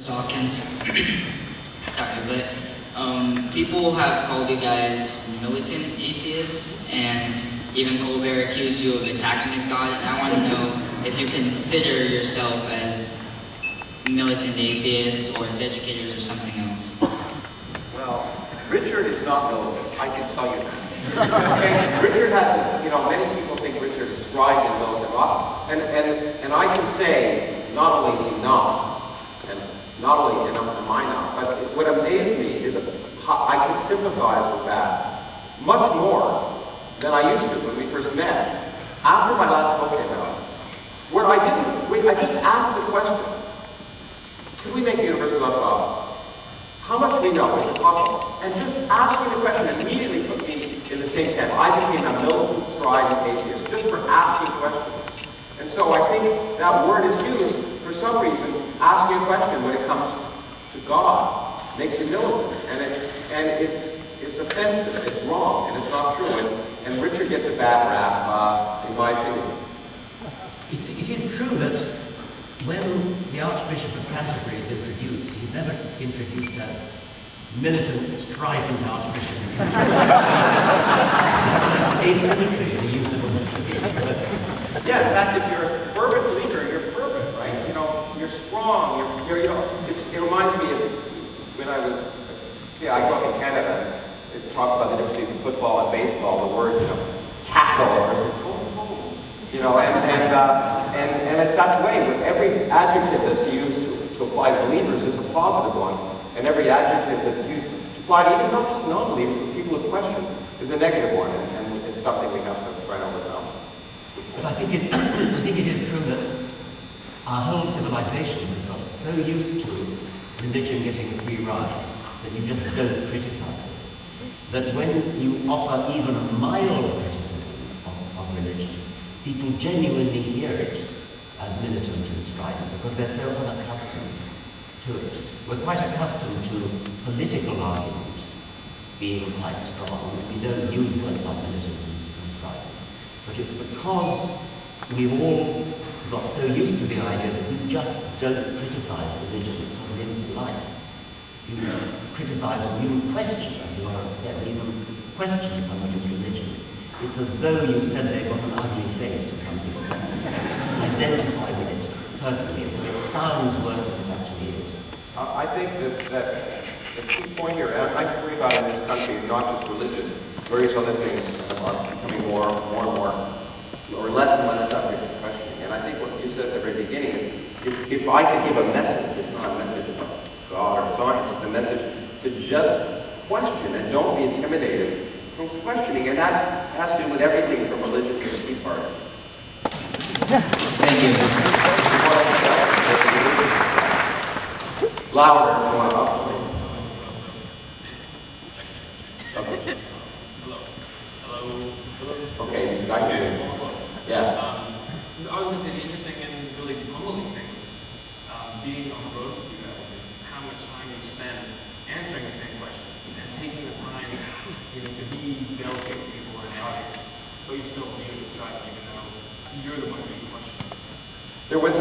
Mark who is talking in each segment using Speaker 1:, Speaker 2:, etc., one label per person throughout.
Speaker 1: Dawkins. Sorry, but people have called you guys militant atheists, and even Colbert accused you of attacking his God. And I want to know if you consider yourself as militant atheists or as educators or something else.
Speaker 2: Well, Richard is not militant, I can tell you that. Okay? Richard has this, many people think Richard is striving and militant. And I can say, not only is he not, and not only am I not, but what amazed me is how I can sympathize with that much more than I used to when we first met. After my last book came out, where I just asked the question, could we make a universe without God? How much do we know? Is it possible? And just asking the question immediately put me in the same camp. I became a militant, striving atheist just for asking questions. And so I think that word is used for some reason. Asking a question when it comes to God makes you militant, and it's offensive, it's wrong, and it's not true. And Richard gets a bad rap, in my opinion.
Speaker 3: It is true that when the Archbishop of Canterbury is introduced, he's never introduced as militant, strident Archbishop of Canterbury. Asymmetry in the use of a word.
Speaker 2: Yeah, in fact, if you're a fervent believer, you're fervent, right? You're strong. It reminds me of when I grew up in Canada. It talked about the difference between football and baseball. The words, tackle versus goal. And it's that way with every adjective that's used to apply to believers is a positive one, and every adjective that's used to apply to even not just non-believers, but people who question is a negative one, and it's something we have to try to overcome.
Speaker 3: But I think it is true that our whole civilization has got so used to religion getting a free ride that you just don't criticize it. That when you offer even a mild criticism of religion, people genuinely hear it as militant and strident because they're so unaccustomed to it. We're quite accustomed to political argument being quite strong. We don't use words like militant and strident. But it's because we've all got so used to the idea that we just don't criticize religion. It's sort of impolite. If you criticize or even question, as the Lord says, even question somebody's religion, it's as though you said they've got an ugly face or something. Identify with it personally, so it sounds worse than it actually is.
Speaker 2: I think that the key point here, and I worry about in this country, not just religion, various other things are becoming more and more, or less and less subject to questioning. And I think what you said at the very beginning is, if I could give a message, it's not a message about God or science, it's a message to just question and don't be intimidated from questioning. And that has to do with everything from religion to the Tea Party.
Speaker 1: Thank you.
Speaker 2: Louder, going up. Okay.
Speaker 4: Hello.
Speaker 2: Okay, I can hear you. Yeah.
Speaker 4: I was going to say the interesting and really humbling thing being on the road with you guys is how much time you spend answering the same questions and taking the time, to be delicate with people in the audience, but you still believe in God even though you're the one being questioned.
Speaker 2: There was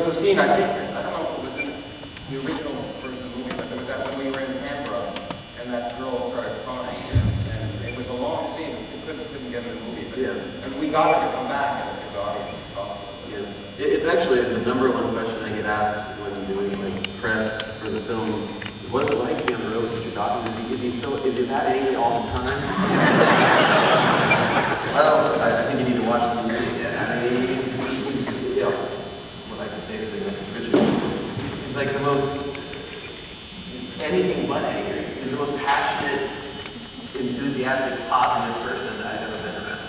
Speaker 2: a scene, I don't know if it was in the original version of the movie, but there was that when we were in Canberra and that girl started crying, and it was a long scene. We couldn't get in the movie, but and we got her to come back and the audience talk.
Speaker 5: Yeah. It's actually the number one question I get asked when doing press for the film. What's it like to be on the road with Richard Dawkins? Is he that angry all the time? Well, I think you need to watch the movie. I mean, he's what I can say sitting next to Richard is he's like the most anything but angry. He's the most passionate, enthusiastic, positive person I've ever been around.